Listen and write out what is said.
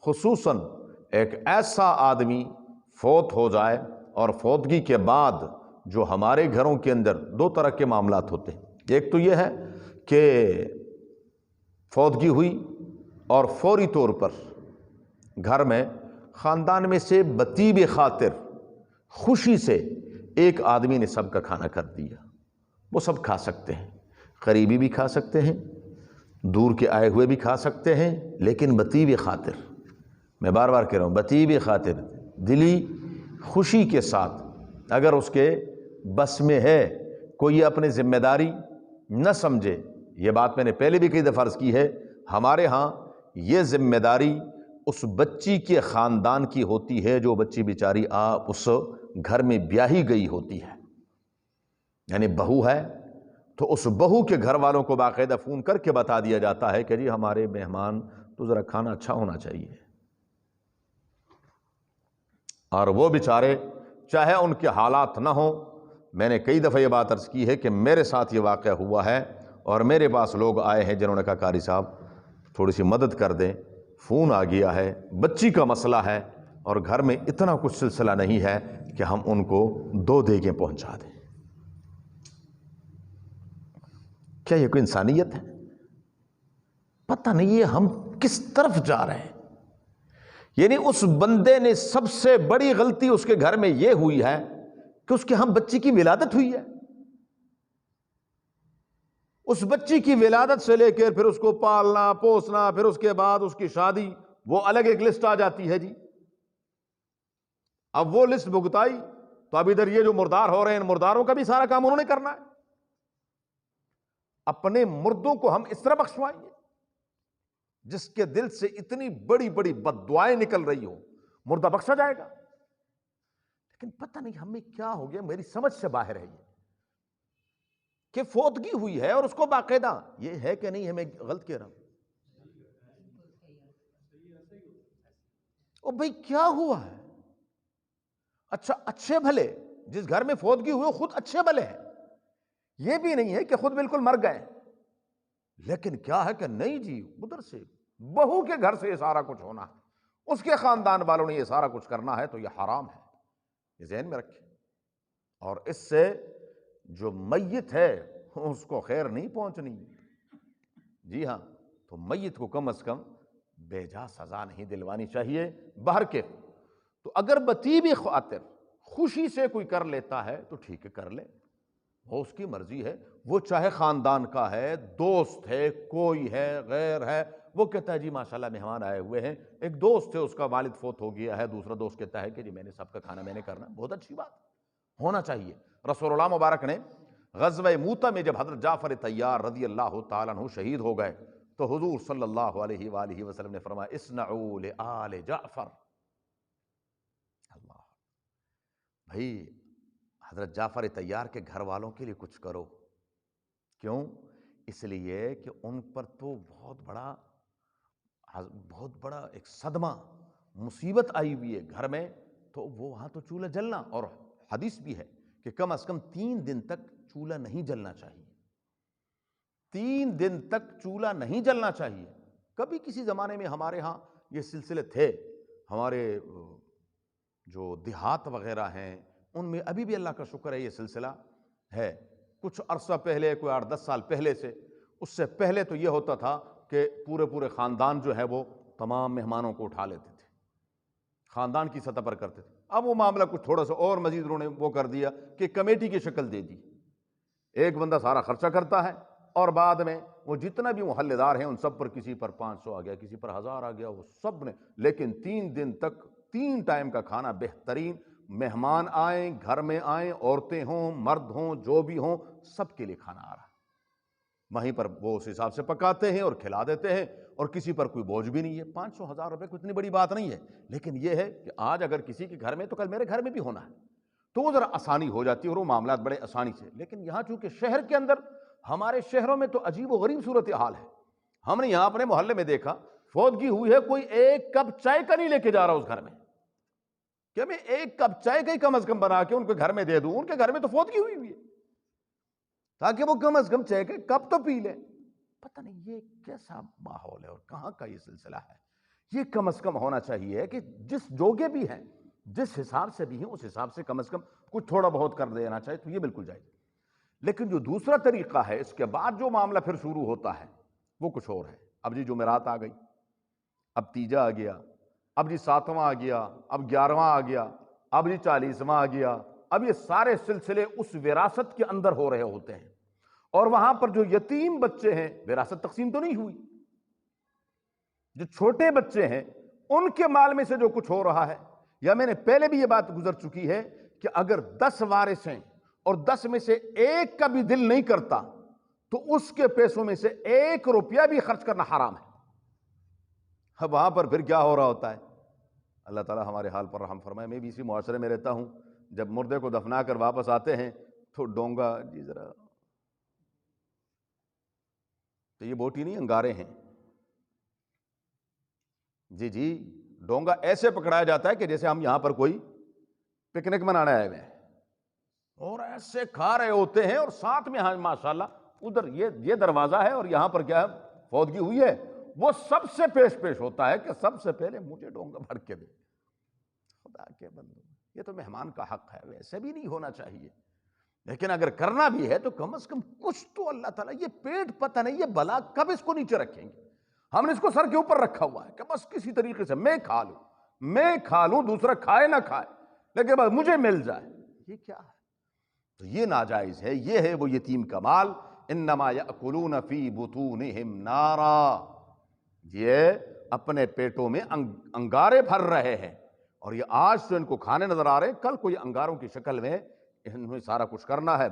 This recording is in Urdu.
خصوصاً ایک ایسا آدمی فوت ہو جائے، اور فوتگی کے بعد جو ہمارے گھروں کے اندر دو طرح کے معاملات ہوتے ہیں. ایک تو یہ ہے کہ فوتگی ہوئی اور فوری طور پر گھر میں خاندان میں سے بطیب خاطر خوشی سے ایک آدمی نے سب کا کھانا کر دیا. وہ سب کھا سکتے ہیں، قریبی بھی کھا سکتے ہیں، دور کے آئے ہوئے بھی کھا سکتے ہیں، لیکن بطیب خاطر، میں بار بار کہہ رہا ہوں، بطیب خاطر دلی خوشی کے ساتھ اگر اس کے بس میں ہے، کوئی یہ اپنی ذمہ داری نہ سمجھے. یہ بات میں نے پہلے بھی کئی دفعہ عرض کی ہے، ہمارے ہاں یہ ذمہ داری اس بچی کے خاندان کی ہوتی ہے جو بچی بیچاری اس گھر میں بیاہی گئی ہوتی ہے. یعنی بہو ہے تو اس بہو کے گھر والوں کو باقاعدہ فون کر کے بتا دیا جاتا ہے کہ جی ہمارے مہمان تو ذرا کھانا اچھا ہونا چاہیے. اور وہ بیچارے چاہے ان کے حالات نہ ہوں، میں نے کئی دفعہ یہ بات عرض کی ہے کہ میرے ساتھ یہ واقعہ ہوا ہے اور میرے پاس لوگ آئے ہیں جنہوں نے کہا قاری صاحب تھوڑی سی مدد کر دیں، فون آ گیا ہے، بچی کا مسئلہ ہے اور گھر میں اتنا کچھ سلسلہ نہیں ہے کہ ہم ان کو 2 دیگیں پہنچا دیں. کیا یہ کوئی انسانیت ہے؟ پتہ نہیں یہ ہم کس طرف جا رہے ہیں. یعنی اس بندے نے سب سے بڑی غلطی اس کے گھر میں یہ ہوئی ہے کہ اس کے ہم بچی کی ولادت ہوئی ہے. اس بچی کی ولادت سے لے کے پھر اس کو پالنا پوسنا، پھر اس کے بعد اس کی شادی، وہ الگ ایک لسٹ آ جاتی ہے جی. اب وہ لسٹ بھگتائی تو اب ادھر یہ جو مردار ہو رہے ہیں، ان مرداروں کا بھی سارا کام انہوں نے کرنا ہے. اپنے مردوں کو ہم اس طرح بخشوائیں گے؟ جس کے دل سے اتنی بڑی بڑی بد دعائیں نکل رہی ہو، مردہ بخشا جائے گا؟ لیکن پتہ نہیں ہمیں کیا ہو گیا، میری سمجھ سے باہر ہے یہ کہ فوتگی ہوئی ہے اور اس کو باقاعدہ، یہ ہے کہ نہیں ہمیں غلط کہہ رہا ہوں؟ او بھئی کیا ہوا ہے؟ اچھا اچھے بھلے جس گھر میں فوتگی ہوئی خود اچھے بھلے ہیں، یہ بھی نہیں ہے کہ خود بالکل مر گئے، لیکن کیا ہے کہ نہیں جی ادھر سے بہو کے گھر سے یہ سارا کچھ ہونا ہے، اس کے خاندان والوں نے یہ سارا کچھ کرنا ہے، تو یہ حرام ہے. یہ ذہن میں رکھیں. اور اس سے جو میت ہے اس کو خیر نہیں پہنچنی. جی ہاں، تو میت کو کم از کم بے جا سزا نہیں دلوانی چاہیے. باہر کے تو اگر بطیبی خاطر خوشی سے کوئی کر لیتا ہے تو ٹھیک ہے، کر لے، وہ اس کی مرضی ہے. وہ چاہے خاندان کا ہے، دوست ہے، کوئی ہے، غیر ہے، وہ کہتا ہے جی ماشاءاللہ مہمان آئے ہوئے ہیں. ایک دوست ہے اس کا والد فوت ہو گیا ہے، دوسرا دوست کہتا ہے کہ جی میں نے سب کا کھانا میں نے کرنا، بہت اچھی بات ہونا چاہیے. رسول اللہ مبارک نے غزوہ موتہ میں جب حضرت جعفر طیار رضی اللہ تعالیٰ عنہ شہید ہو گئے تو حضور صلی اللہ علیہ وآلہ وسلم نے فرمایا اصنعوا لآل جعفر. اللہ بھائی حضرت جعفر طیار کے گھر والوں کے لیے کچھ کرو. کیوں؟ اس لیے کہ ان پر تو بہت بڑا ایک صدمہ مصیبت آئی ہوئی ہے گھر میں، تو وہ وہاں تو چولہا جلنا، اور حدیث بھی ہے کہ کم از کم 3 دن تک چولہا نہیں جلنا چاہیے. 3 دن تک چولہا نہیں جلنا چاہیے. کبھی کسی زمانے میں ہمارے ہاں یہ سلسلے تھے، ہمارے جو دیہات وغیرہ ہیں ان میں ابھی بھی اللہ کا شکر ہے یہ سلسلہ ہے. کچھ عرصہ پہلے، کوئی 8-10 سال پہلے سے، اس سے پہلے تو یہ ہوتا تھا کہ پورے خاندان جو ہے وہ تمام مہمانوں کو اٹھا لیتے تھے، خاندان کی سطح پر کرتے تھے. اب وہ معاملہ کچھ تھوڑا سا اور مزید انہوں نے وہ کر دیا کہ کمیٹی کی شکل دے دی. ایک بندہ سارا خرچہ کرتا ہے اور بعد میں وہ جتنا بھی محلے دار ہیں ان سب پر، کسی پر 500 آ گیا، کسی پر 1000 آ گیا، وہ سب نے. لیکن 3 دن تک 3 ٹائم کا کھانا بہترین، مہمان آئیں، گھر میں آئیں، عورتیں ہوں، مرد ہوں، جو بھی ہوں، سب کے لیے کھانا آ رہا ہے. وہیں پر وہ اس حساب سے پکاتے ہیں اور کھلا دیتے ہیں، اور کسی پر کوئی بوجھ بھی نہیں ہے. 500-1000 روپے کوئی اتنی بڑی بات نہیں ہے. لیکن یہ ہے کہ آج اگر کسی کے گھر میں تو کل میرے گھر میں بھی ہونا ہے، تو وہ ذرا آسانی ہو جاتی ہے اور وہ معاملات بڑے آسانی سے. لیکن یہاں چونکہ شہر کے اندر، ہمارے شہروں میں تو عجیب و غریب صورتحال ہے. ہم نے یہاں اپنے محلے میں دیکھا فوتگی ہوئی ہے، کوئی 1 کپ چائے کا نہیں لے کے جا رہا اس گھر میں کہ میں 1 کپ چائے کا ہی کم از کم بنا کے ان کے گھر میں دے دوں. ان کے گھر میں تو فوتگی ہوئی ہے تاکہ وہ کم از کم چائے کا کپ تو پی لیں. پتہ نہیں یہ کیسا ماحول ہے اور کہاں کا یہ سلسلہ ہے. یہ کم از کم ہونا چاہیے کہ جس جوگے بھی ہیں، جس حساب سے بھی ہیں، اس حساب سے کم از کم کچھ تھوڑا بہت کر دینا چاہیے، تو یہ بالکل جائز۔ لیکن جو دوسرا طریقہ ہے، اس کے بعد جو معاملہ پھر شروع ہوتا ہے وہ کچھ اور ہے۔ اب جی جمعرات آ گئی، اب تیجا آ گیا، اب جی ساتواں آ گیا، اب 11واں آ گیا، اب جی 40واں آ گیا، اب یہ سارے سلسلے اس وراثت کے اندر ہو رہے ہوتے ہیں، اور وہاں پر جو یتیم بچے ہیں، وراثت تقسیم تو نہیں ہوئی، جو چھوٹے بچے ہیں ان کے مال میں سے جو کچھ ہو رہا ہے، یا میں نے پہلے بھی یہ بات گزر چکی ہے کہ اگر 10 وارث ہیں اور 10 میں سے ایک کا بھی دل نہیں کرتا تو اس کے پیسوں میں سے 1 روپیہ بھی خرچ کرنا حرام ہے۔ اب وہاں پر پھر کیا ہو رہا ہوتا ہے؟ اللہ تعالیٰ ہمارے حال پر رحم فرمائے۔ میں بھی اسی معاشرے میں رہتا ہوں، جب مردے کو دفنا کر واپس آتے ہیں تو ڈونگا جی ذرا، تو یہ بوٹی نہیں، انگارے ہیں جی ڈونگا ایسے پکڑایا جاتا ہے کہ جیسے ہم یہاں پر کوئی پکنک منانے آئے ہوئے ہیں، اور ایسے کھا رہے ہوتے ہیں، اور ساتھ میں ہاں ماشاءاللہ ادھر یہ دروازہ ہے اور یہاں پر کیا ہے، فوتگی ہوئی ہے، وہ سب سے پیش ہوتا ہے کہ سب سے پہلے مجھے ڈونگا بھر کے دے۔ خدا کے بندو، یہ تو مہمان کا حق ہے، ویسے بھی نہیں ہونا چاہیے، لیکن اگر کرنا بھی ہے تو کم از کم کچھ تو اللہ تعالیٰ، یہ پیٹ پتہ نہیں یہ بلا کب اس کو نیچے رکھیں گے۔ ہم نے اس کو سر کے اوپر رکھا ہوا ہے کہ بس کسی طریقے سے میں کھا لوں، دوسرا کھائے نہ کھائے، لیکن بس مجھے مل جائے۔ یہ کیا ہے؟ تو یہ ناجائز ہے، یہ ہے وہ یتیم کا مال۔ انما یأکلون فی بطونہم نارا، یہ اپنے پیٹوں میں انگارے بھر رہے ہیں، اور یہ آج تو ان کو کھانے نظر آ رہے ہیں، کل کو یہ انگاروں کی شکل میں انہیں سارا کچھ کرنا ہے۔